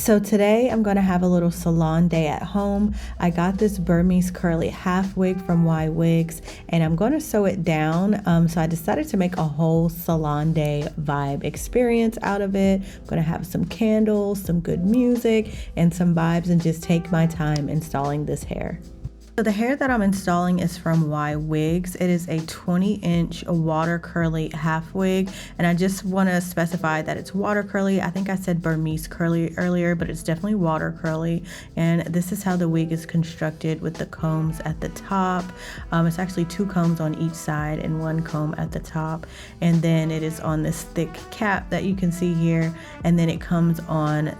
So today I'm going to have a little salon day at home. I got this Burmese curly half wig from YWigs and I'm going to sew it down. So I decided to make a whole salon day vibe experience out of it. I'm going to have some candles, some good music, and some vibes and just take my time installing this hair. So the hair that I'm installing is from YWigs. It is a 20-inch water curly half wig, and I just want to specify that it's water curly. I think I said Burmese curly earlier, but it's definitely water curly. And this is how the wig is constructed with the combs at the top. It's actually 2 combs on each side and 1 comb at the top, and then it is on this thick cap that you can see here, and then it comes on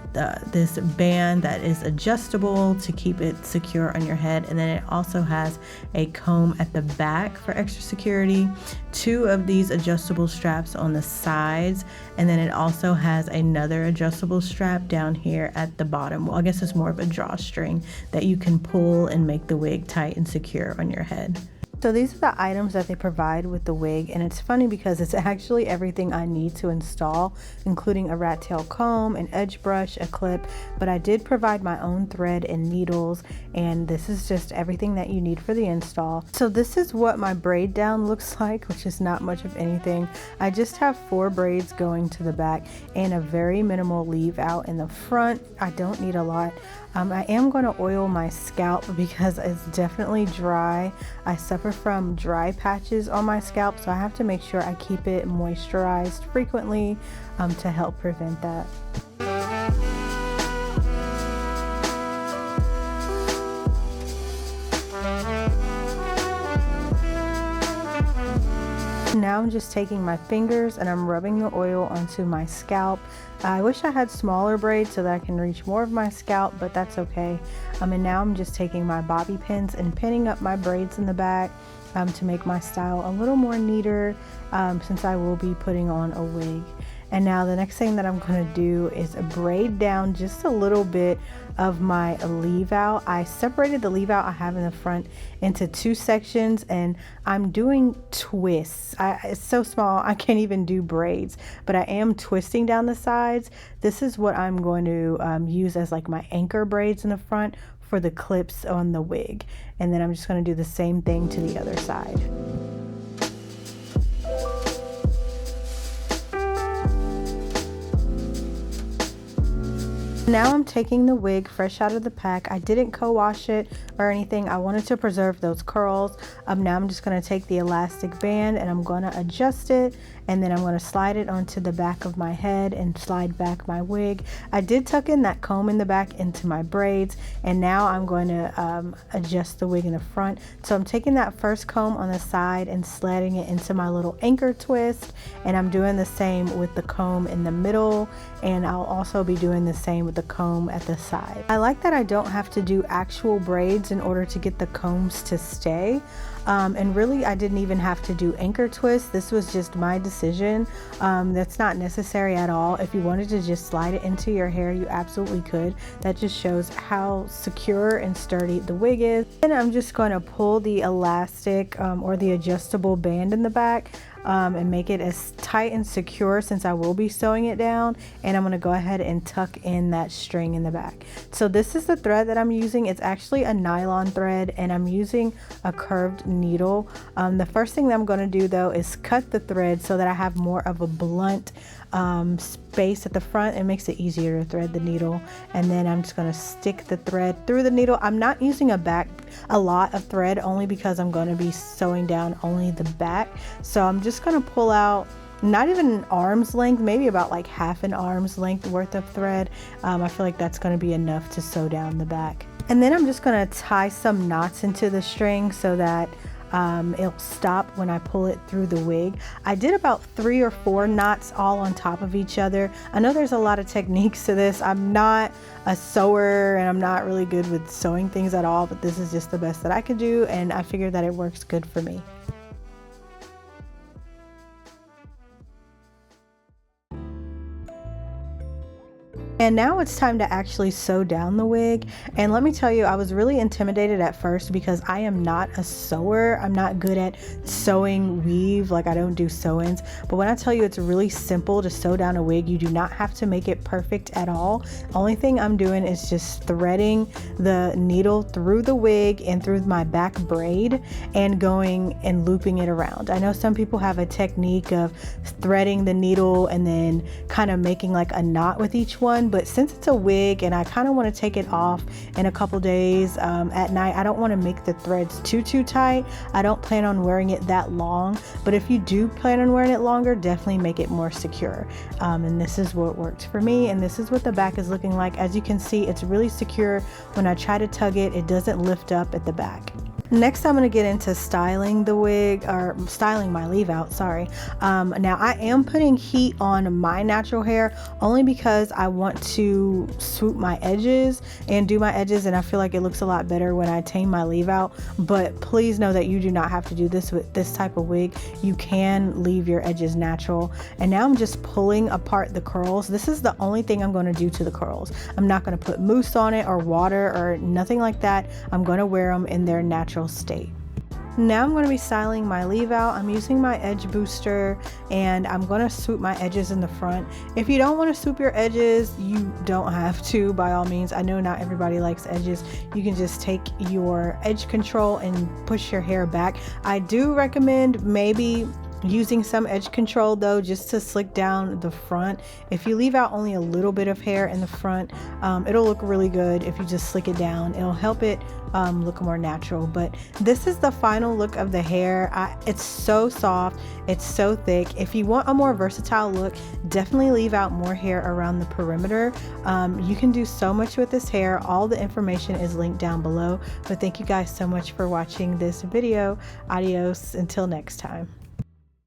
this band that is adjustable to keep it secure on your head, and then it also has a comb at the back for extra security, 2 of these adjustable straps on the sides, and then it also has another adjustable strap down here at the bottom. Well, I guess it's more of a drawstring that you can pull and make the wig tight and secure on your head. So these are the items that they provide with the wig, and it's funny because it's actually everything I need to install, including a rat tail comb, an edge brush, a clip, but I did provide my own thread and needles, and this is just everything that you need for the install. So this is what my braid down looks like, which is not much of anything. I just have 4 braids going to the back and a very minimal leave out in the front. I don't need a lot. I am going to oil my scalp because it's definitely dry. I suffer from dry patches on my scalp, so I have to make sure I keep it moisturized frequently to help prevent that. Now I'm just taking my fingers and I'm rubbing the oil onto my scalp. I wish I had smaller braids so that I can reach more of my scalp, but that's okay. And now I'm just taking my bobby pins and pinning up my braids in the back to make my style a little more neater since I will be putting on a wig. And now the next thing that I'm going to do is braid down just a little bit of my leave out. I separated the leave out I have in the front into 2 sections, and I'm doing twists. It's so small I can't even do braids, but I am twisting down the sides. This is what I'm going to use as like my anchor braids in the front for the clips on the wig, and then I'm just going to do the same thing to the other side. Now I'm taking the wig fresh out of the pack. I didn't co-wash it or anything. I wanted to preserve those curls. Now I'm just going to take the elastic band and I'm going to adjust it, and then I'm going to slide it onto the back of my head and slide back my wig. I did tuck in that comb in the back into my braids, and now I'm going to adjust the wig in the front. So I'm taking that first comb on the side and sliding it into my little anchor twist, and I'm doing the same with the comb in the middle, and I'll also be doing the same with the comb at the side. I like that I don't have to do actual braids in order to get the combs to stay. And really I didn't even have to do anchor twists. This was just my decision. That's not necessary at all. If you wanted to just slide it into your hair, you absolutely could. That just shows how secure and sturdy the wig is. And I'm just going to pull the elastic or the adjustable band in the back and make it as tight and secure since I will be sewing it down, and I'm going to go ahead and tuck in that string in the back. So this is the thread that I'm using. It's actually a nylon thread, and I'm using a curved needle. The first thing that I'm going to do though is cut the thread so that I have more of a blunt space at the front. It makes it easier to thread the needle, and then I'm just going to stick the thread through the needle. I'm not using a lot of thread only because I'm going to be sewing down only the back, so I'm just going to pull out not even an arm's length, maybe about like half an arm's length worth of thread. I feel like that's going to be enough to sew down the back, and then I'm just going to tie some knots into the string so that it'll stop when I pull it through the wig. I did about 3 or 4 knots all on top of each other. I know there's a lot of techniques to this. I'm not a sewer and I'm not really good with sewing things at all, but this is just the best that I could do, and I figured that it works good for me. And now it's time to actually sew down the wig. And let me tell you, I was really intimidated at first because I am not a sewer. I'm not good at sewing weave, like I don't do sew-ins. But when I tell you it's really simple to sew down a wig, you do not have to make it perfect at all. Only thing I'm doing is just threading the needle through the wig and through my back braid and going and looping it around. I know some people have a technique of threading the needle and then kind of making like a knot with each one. But since it's a wig and I kind of want to take it off in a couple days at night, I don't want to make the threads too tight. I don't plan on wearing it that long, but if you do plan on wearing it longer, definitely make it more secure. And this is what worked for me, and this is what the back is looking like. As you can see, it's really secure. When I try to tug it, it doesn't lift up at the back. Next, I'm going to get into styling the wig, or styling my leave out, sorry. Now I am putting heat on my natural hair only because I want to swoop my edges and do my edges, and I feel like it looks a lot better when I tame my leave out. But please know that you do not have to do this with this type of wig. You can leave your edges natural. And now I'm just pulling apart the curls. This is the only thing I'm going to do to the curls. I'm not going to put mousse on it or water or nothing like that. I'm going to wear them in their natural state. Now I'm going to be styling my leave out. I'm using my edge booster and I'm going to swoop my edges in the front. If you don't want to swoop your edges, you don't have to, by all means. I know not everybody likes edges. You can just take your edge control and push your hair back. I do recommend maybe using some edge control though, just to slick down the front. If you leave out only a little bit of hair in the front, it'll look really good. If you just slick it down, it'll help it look more natural. But this is the final look of the hair. It's so soft, it's so thick. If you want a more versatile look, definitely leave out more hair around the perimeter. You can do so much with this hair. All the information is linked down below. But thank you guys so much for watching this video. Adios until next time.